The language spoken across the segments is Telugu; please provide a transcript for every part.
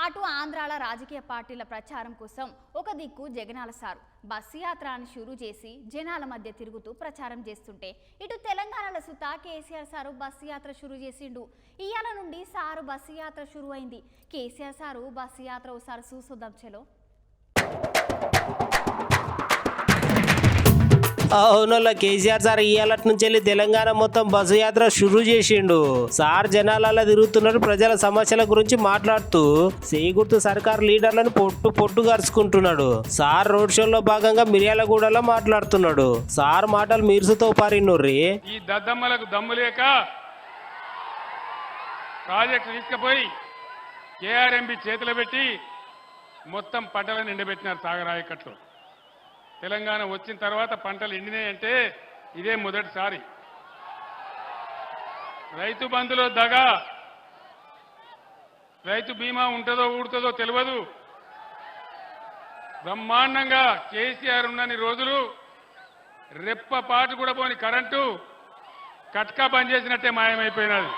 అటు ఆంధ్రాల రాజకీయ పార్టీల ప్రచారం కోసం ఒక దిక్కు జగనాల సారు బస్సు యాత్రను షురూ చేసి జనాల మధ్య తిరుగుతూ ప్రచారం చేస్తుంటే ఇటు తెలంగాణలో సుతా కేసీఆర్ సారు బస్సు యాత్ర షురూ చేసిండు. ఇయాల నుండి సారు బస్సు యాత్ర షురూ అయింది. కేసీఆర్ సారు బస్సు యాత్ర ఒకసారి చూసొద్దాం చలో. అవునోళ్ళ కేసీఆర్ సార్ ఇయ్యాలటి నుంచి వెళ్ళి తెలంగాణ మొత్తం బస్సు యాత్ర షురూ చేసిండు. సార్ జనాలలో తిరుగుతున్నారు, ప్రజల సమస్యల గురించి మాట్లాడుతూ సేగుర్తు సర్కార్ లీడర్లను పొట్టు గరుచుకుంటున్నాడు. సార్ రోడ్ షోలో భాగంగా మిర్యాలగూడలో మాట్లాడుతున్నాడు. సార్ మాటలు మీరుసుతో పారినోర్రి. ఈ దద్దమ్మలకు దమ్ము లేక ప్రాజెక్టు తీసుకుపోయి కేఆర్ఎంబి చేతిలో పెట్టి మొత్తం పంటలను ఎండబెట్టినారు సాగరాయకట్లు. తెలంగాణ వచ్చిన తర్వాత పంటలు ఎండినాయంటే ఇదే మొదటిసారి. రైతు బంధులో దగా, రైతు బీమా ఉంటుందో ఊడుతుందో తెలియదు. బ్రహ్మాండంగా కేసీఆర్ ఉన్నన్ని రోజులు రెప్పపాటు కూడా పోని కరెంటు కట్కా బంద్ చేసినట్టే మాయమైపోయినది.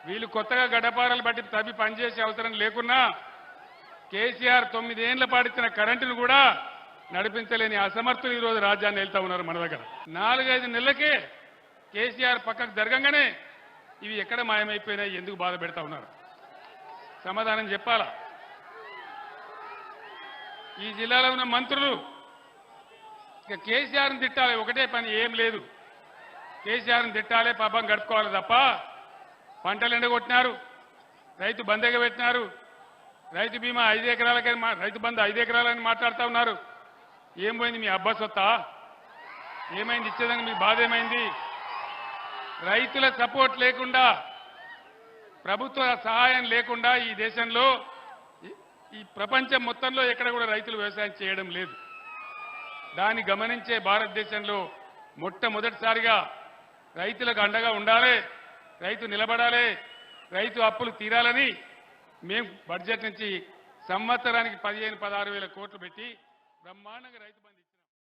వీళ్ళు కొత్తగా గడ్డపారలు బట్టి తవ్వి పనిచేసే అవసరం లేకున్నా కేసీఆర్ 9 ఏళ్ల పాటిచ్చిన కరెంటును కూడా నడిపించలేని అసమర్థులు ఈరోజు రాజ్యాన్ని వెళ్తా ఉన్నారు. మన దగ్గర 4-5 నెలలకే కేసీఆర్ పక్కకు జరగంగానే ఇవి ఎక్కడ మాయమైపోయినాయి, ఎందుకు బాధ పెడతా ఉన్నారు? సమాధానం చెప్పాలా? ఈ జిల్లాలో ఉన్న మంత్రులు ఇక కేసీఆర్ని తిట్టాలి, ఒకటే పని, ఏం లేదు. కేసీఆర్ని తిట్టాలి, పాపం గడుపుకోవాలి తప్ప పంటలు ఎండగొట్టినారు, రైతు బందెగా పెట్టినారు, రైతు బీమా 5 ఎకరాలకని రైతు బంధు 5 ఎకరాలని మాట్లాడుతూ ఉన్నారు. ఏం పోయింది మీ అబ్బా సొత్తా? ఏమైంది ఇచ్చేదానికి మీ బాధ ఏమైంది? రైతుల సపోర్ట్ లేకుండా, ప్రభుత్వ సహాయం లేకుండా ఈ దేశంలో, ఈ ప్రపంచం మొత్తంలో ఎక్కడ కూడా రైతులు వ్యవసాయం చేయడం లేదు. దాన్ని గమనించే భారతదేశంలో మొట్టమొదటిసారిగా రైతులకు అండగా ఉండాలి, రైతు నిలబడాలి, రైతు అప్పులు తీరాలని మేము బడ్జెట్ నుంచి సంవత్సరానికి 15-16 వేల కోట్లు పెట్టి బ్రహ్మాండంగా రైతు బంధు